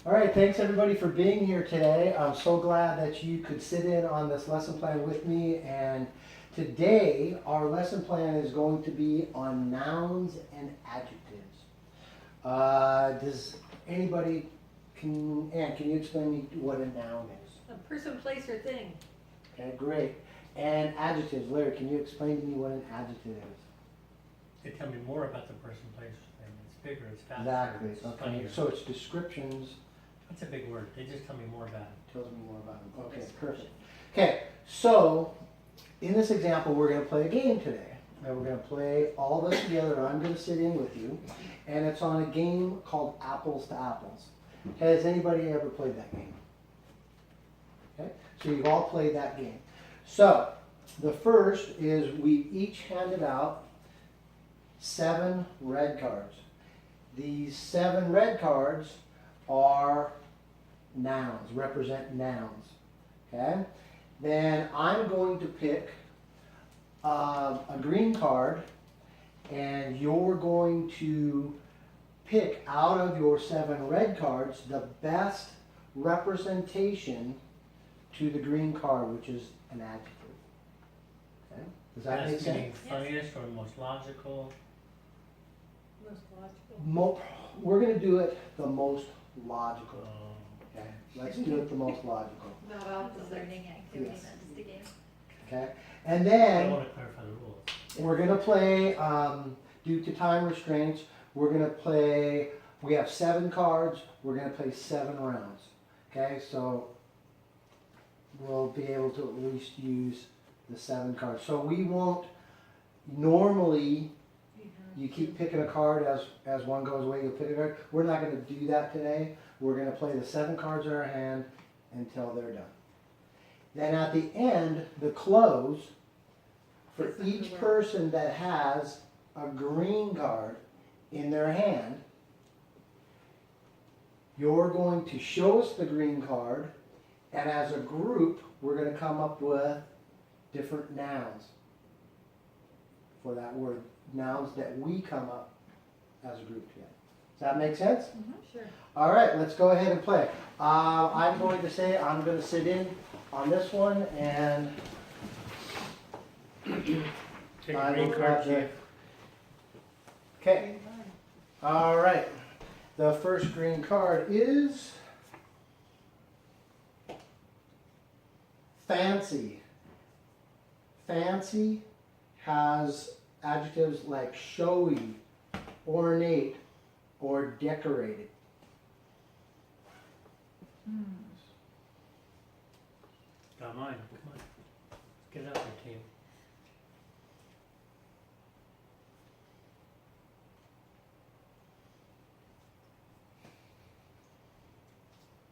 All right, thanks everybody for being here today. I'm so glad that you could sit in on this lesson plan with me. And today, our lesson plan is going to be on nouns and adjectives. Does anybody, Ann, can you explain to me what a noun is? A person, place, or thing. Okay, great. And adjectives, Larry, can you explain to me what an adjective is? They tell me more about the person, place, thing. It's bigger, it's faster. Exactly, It's okay, funnier. so it's descriptions. That's a big word. They just tell me more about it. Tells me more about them. Okay, perfect. Okay, so in this example, we're going to play a game today. And we're going to play all this together. I'm going to sit in with you. And it's on a game called Apples to Apples. Has anybody ever played that game? Okay, so you've all played that game. So the first is we each handed out 7 red cards. These 7 red cards are nouns, represent nouns. Okay? Then I'm going to pick a green card, and you're going to pick out of your 7 red cards the best representation to the green card, which is an adjective. Okay? Does that make Best meaning sense? funniest or most logical. Most logical. We're going to do it the most logical. Um, Okay? Let's do it the most logical. Not It's opposite. a learning activity, Yes. not just a game. Okay? And I then want to clarify the rules. we're going to play, due to time restraints, we're going to play, we have 7 cards, we're going to play 7 rounds. Okay, so we'll be able to at least use the 7 cards. So we won't, normally, you keep picking a card as one goes away, you'll pick a card. We're not going to do that today. We're going to play the 7 cards in our hand until they're done. Then at the end, the close, for each person that has a green card in their hand, you're going to show us the green card, and as a group, we're going to come up with different nouns for that word. Nouns that we come up as a group together. Does that make sense? Sure. All right, let's go ahead and play. I'm going to say, I'm going to sit in on this one, and Take I a green will card, grab the- Chief. okay. All right. The first green card is fancy. Fancy has adjectives like showy, ornate, or decorated. Got mine. Come on. Get it out there, team.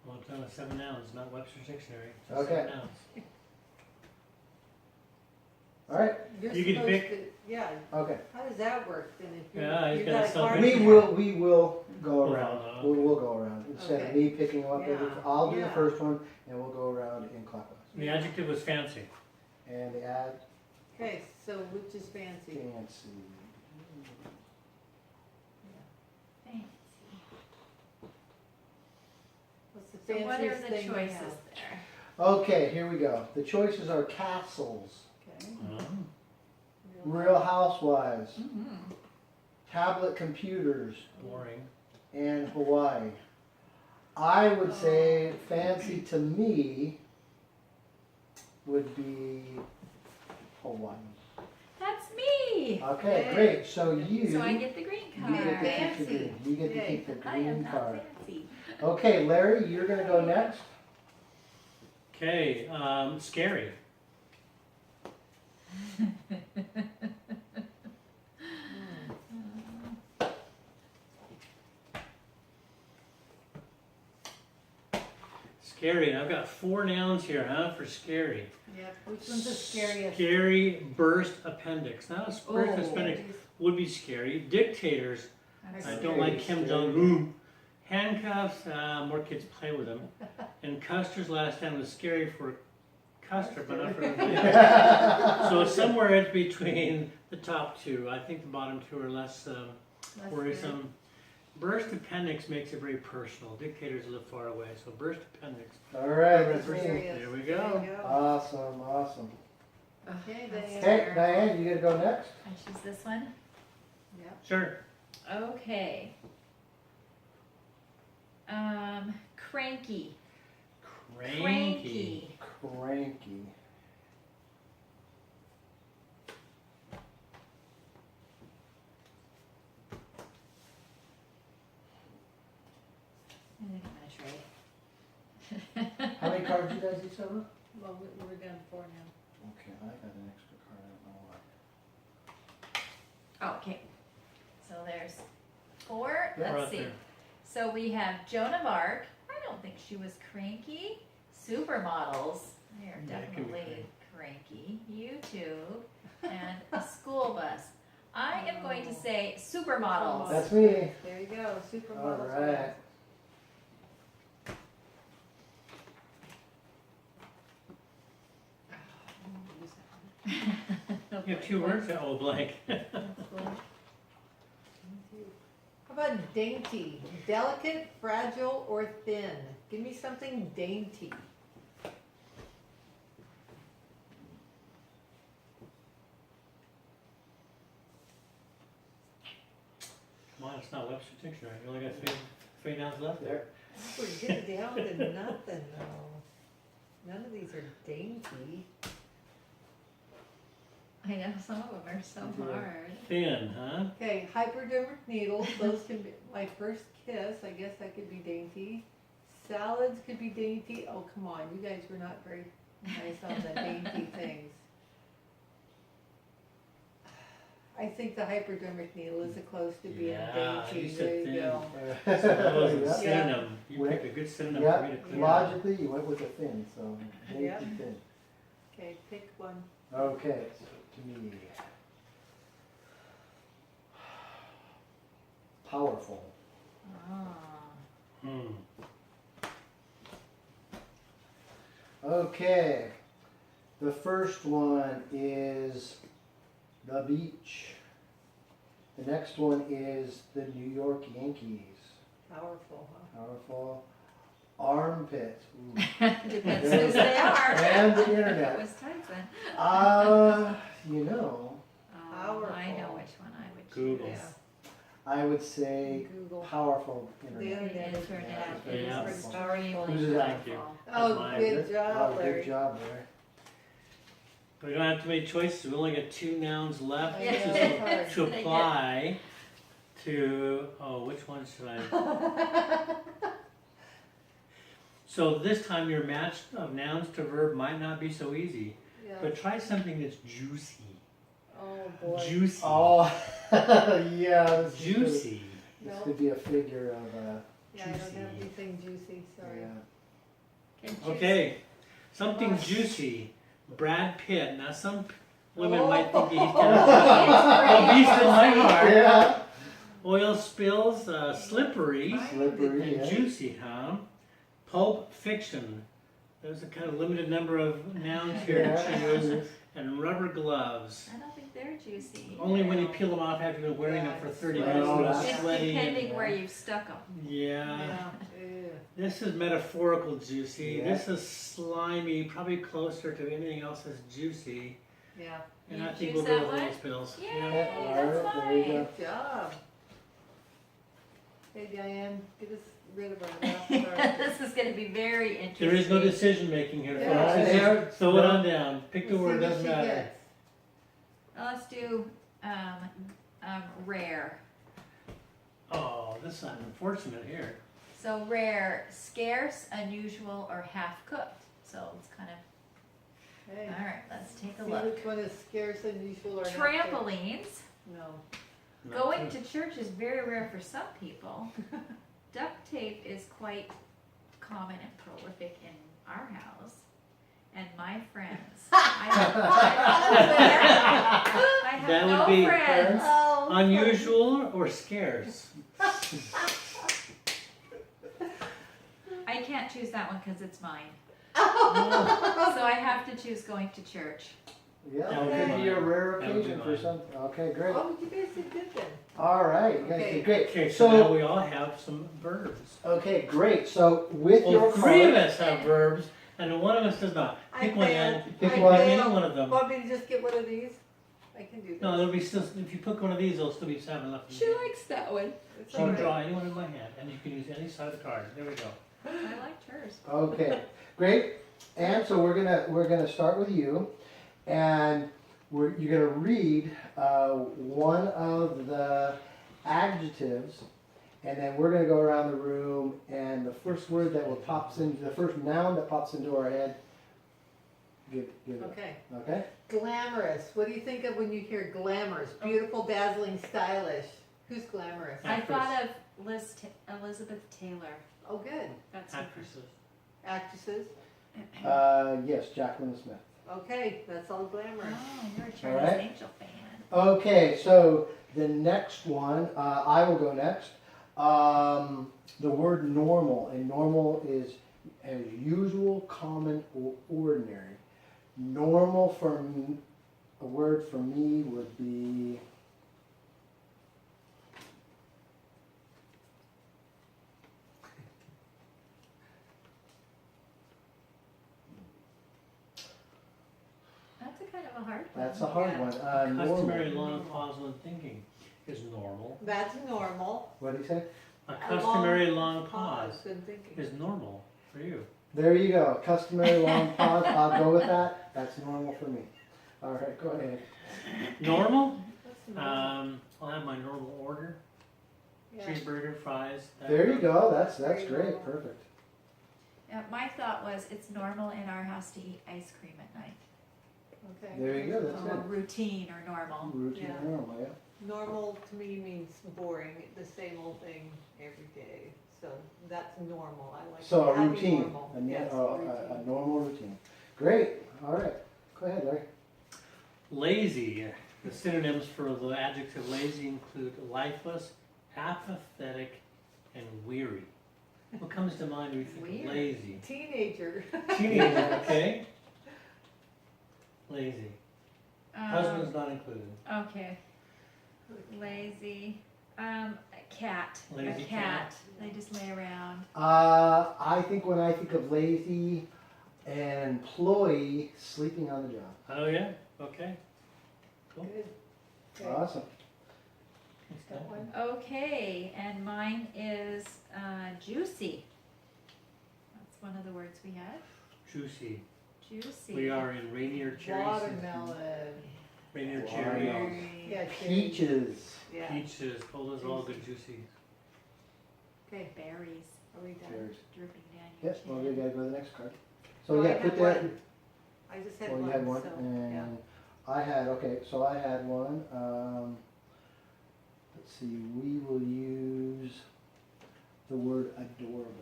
Well, it's only 7 nouns, not Webster's Dictionary. Just Okay. 7 nouns. All right. You're You can supposed pick- to, yeah, Okay. how does that work then if Yeah, you he's got got a some card? big- We will go around. Oh, okay. We'll go around. Instead of Okay. me picking up, Yeah. I'll do the Yeah. first one, and we'll go around in clockwise. The adjective was fancy. And the ad Okay, so which is fancy? fancy. Fancy. What's the So what are fanciest the thing we choices have? there? Okay, here we go. The choices are castles, Okay. Real Housewives, Mm-hmm. tablet computers, Boring. and Hawaii. I would say fancy to me would be Hawaii. That's me! Okay, Yay. great. So you, So I get the green you card. get to keep the Fancy. green. You get to Yay. keep the I am green not card. fancy. Okay, Larry, you're gonna go next. Okay, scary. Scary. I've got 4 nouns here, huh, for scary. Yep, which one's the scariest? Scary burst appendix. Now, burst Oh, appendix would be scary. Dictators. That's I scary. don't like Kim Jong-un. Handcuffs, more kids play with them. And Custer's last time was scary for Custer, but not for everybody else. So it's somewhere in between the top 2. I think the bottom 2 are less That's worrisome. Burst appendix makes it very personal. Dictators live far away, so burst appendix. All right, Aquarius. There we There go. you go. awesome, awesome. Okay, That's Diane. Okay, Diane, you gotta go next. I choose this one. Yep. Sure. Okay. Cranky. Cranky. Cranky. I think I'm gonna trade. How many cards you guys each have? Well, we're done for now. Okay, I got an extra card, I don't know why. Oh, okay. So there's 4. We're Let's up see. there. So we have Joan of Arc. I don't think she was cranky. Supermodels. They're Yeah, it can be definitely cranky. YouTube and a school bus. I am going to say supermodels. That's me. There you go, All supermodels. right. You have 2 words? Oh, blank. How about dainty? Delicate, fragile, or thin? Give me something dainty. Come on, it's not Webster Dictionary. You only got 3 nouns left there. We're getting down to nothing though. None of these are dainty. I know some of them are so Yeah. hard. Thin, huh? Okay, hypodermic needles, those can be, my first kiss, I guess that could be dainty. Salads could be dainty, oh come on, you guys were not very nice on the dainty things. I think the hypodermic needle is the close to being Yeah, dainty, you said there you thin. go. So that was a Yeah. synonym. You Wait. picked a good synonym Yeah, for me to clean up. logically, you went with a thin, so Yep. dainty thin. Okay, pick one. Okay, so to me. Powerful. Ah. Hmm. Okay, the first one is the beach. The next one is the New York Yankees. Powerful, huh? Powerful. Armpit. Ooh. Depends who they are. And the It internet. was Tyson. You know, I know Powerful. which one I would Google. choose. I would say Google. powerful The internet. internet is Internet Yeah, is yeah. extremely Who's that? Thank you. powerful. Oh, Mine. good job, Oh, Larry. good job there. We don't have to make choices. We only got 2 nouns left Yeah. to, to apply to. Oh, which one should I? So this time your match of nouns to verb might not be so easy, Yeah. but try something that's juicy. Oh, boy. Juicy. Oh, yeah. This is good. Juicy. This No. could be a figure of Yeah, I don't have Juicy. anything juicy, sorry. yeah. Can choose. Okay, something Oh. juicy. Brad Pitt. Now some women Oh. might think he's kind of a beast in my heart. Yeah. Oil spills, slippery, Mine Slippery, didn't- yeah. juicy, huh? Pulp fiction. There's a kind of limited number of nouns here to choose. Yeah. And rubber gloves. I don't think they're juicy. Only when you peel them off after you've been wearing them for 30 Yeah, minutes, well, they're that's- It's sweaty. depending and- where you've stuck them. Yeah. Yeah. This is metaphorical juicy. Yeah. This is slimy, probably closer to anything else that's juicy. Yeah. And You I think choose we'll go that with one? oil spills. Yay, Yeah. Yeah, all that's right, there you mine. go. Good job. Hey, Diane, get us rid of our last card. This is going to be very interesting. There is no decision making here, Yeah. folks. It's Yeah. just throw it on down. Pick the We'll word, see what doesn't she matter. gets. Let's do rare. Oh, this is unfortunate here. So rare, scarce, unusual, or half cooked. So it's kind of, Hey, all right, let's take a see look. which one is scarce, unusual, or not. Trampolines. No. Not Going too- to church is very rare for some people. Duct tape is quite common and prolific in our house. And my friends. I have That would no be friends. Oh, unusual or scarce? I can't choose that one because it's mine. So I have to choose going to church. Yeah, That would it be could be a mine. rare That would be occasion for mine. something. Okay, great. Oh, you guys did good then. All right, you guys Okay. did great. Okay, so now So, we all have some verbs. okay, great. So with Well, your 3 of card, us have verbs, and one of us does not. I Pick one, failed. Ann. Pick I one. Any failed. one of them. Want me to just get one of these? I can do that. No, there'll be still, if you pick one of these, there'll still be 7 left. She likes that one. It's So you all can draw right. any one in my hand, and you can use any side of the card. There we go. I liked hers. okay, great. And so we're gonna start with you, and you're gonna read one of the adjectives, and then we're gonna go around the room, and the first word that will pops into the first noun that pops into our head, give it. Okay. Okay. Glamorous. What do you think of when you hear glamorous? Beautiful, dazzling, stylish. Who's glamorous? I Actress. thought of Elizabeth Taylor. Oh, good. That's Actresses. Actresses. Yes, Jacqueline Smith. Okay, that's all glamorous. Oh, you're a All Charlie's right. Angel fan. Okay, so the next one, I will go next. The word normal, and normal is as usual, common, or ordinary. Normal for me, a word for me would be That's a kind of a hard one. that's a hard Yeah. one. Customary Normal. long pause when thinking is normal. That's normal. What do you say? A A customary long pause Been thinking. is normal for you. There you go. Customary long pause. I'll go with that. That's normal for me. All right, go ahead. Normal? That's normal. I'll have my normal order. Yeah. Cheeseburger, fries. that- There you go. That's Very great. normal. Perfect. My thought was it's normal in our house to eat ice cream at night. Okay. There you go. That's Or good. routine or normal. Routine Yeah. normal, yeah. Normal to me means boring, the same old thing every day. So that's normal. I like So a happy routine, normal. Yes, a routine. normal routine. Great. All right. Go ahead, Larry. Lazy. The synonyms for the adjective lazy include lifeless, apathetic, and weary. What comes to mind when you think of Weird. lazy? Teenager. Teenager, okay? Lazy. Husband's Um, not included. okay. Lazy. A cat. Lazy a cat. They just lay around. I think when I think of lazy, an employee sleeping on the job. Oh, yeah? Okay. Cool. Good. Okay. Awesome. Thanks, That Dan. one. Okay, and mine is juicy. That's one of the words we had. Juicy. Juicy. We are in rainier cherry season. Watermelon. Rainier Watermelon. cherry. Very- Yeah, cherry. Peaches. Yeah. Peaches. Oh, those are all good juicy. Okay, Berries are we done? Cherries. dripping down your Yes, well, we chin. gotta go to the next card. So Oh, yeah, I put had that. one. I just had Well, one. you had one, So, and yeah. I had, okay, so I had one. Let's see, we will use the word adorable.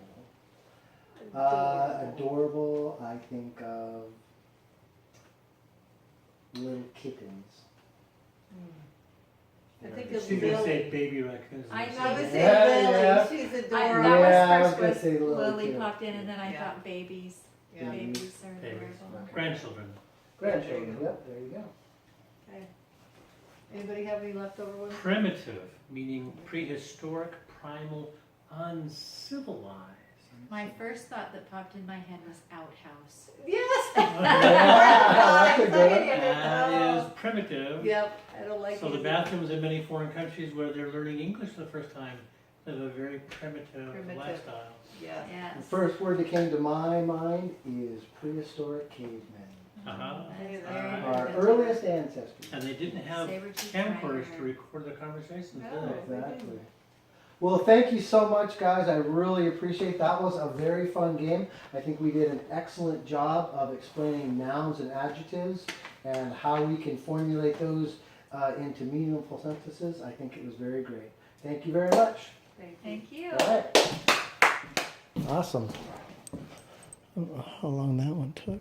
Adorable, I think of little kittens. I think She's of gonna Lily. say baby raccoons. I I know. would Yeah, say Lily. yeah. She's I, adorable. that Yeah, I was was gonna first say was Lily, Lily too. popped in, and then I Yeah. thought babies. Yeah. Babies are Babies. adorable. Grandchildren. Grandchildren, yep, there you go. Okay. Anybody have any leftover ones? Primitive, meaning prehistoric, primal, uncivilized. My first thought that popped in my head was outhouse. Yes. Yeah, that's a good one. That is primitive. Yep, I don't like So the it. bathrooms in many foreign countries where they're learning English for the first time live a very primitive lifestyle. Yes. The Yes. first word that came to my mind is prehistoric cavemen. Uh-huh. That's Yeah. very Our primitive. earliest ancestors. And they didn't have Saber-tooth camcorders tiger. to record their conversations, No. did they? Exactly. Well, thank you so much, guys. I really appreciate that. Was a very fun game. I think we did an excellent job of explaining nouns and adjectives and how we can formulate those into meaningful sentences. I think it was very great. Thank you very much. Thank you. Thank you. All right. Awesome. I don't know how long that one took.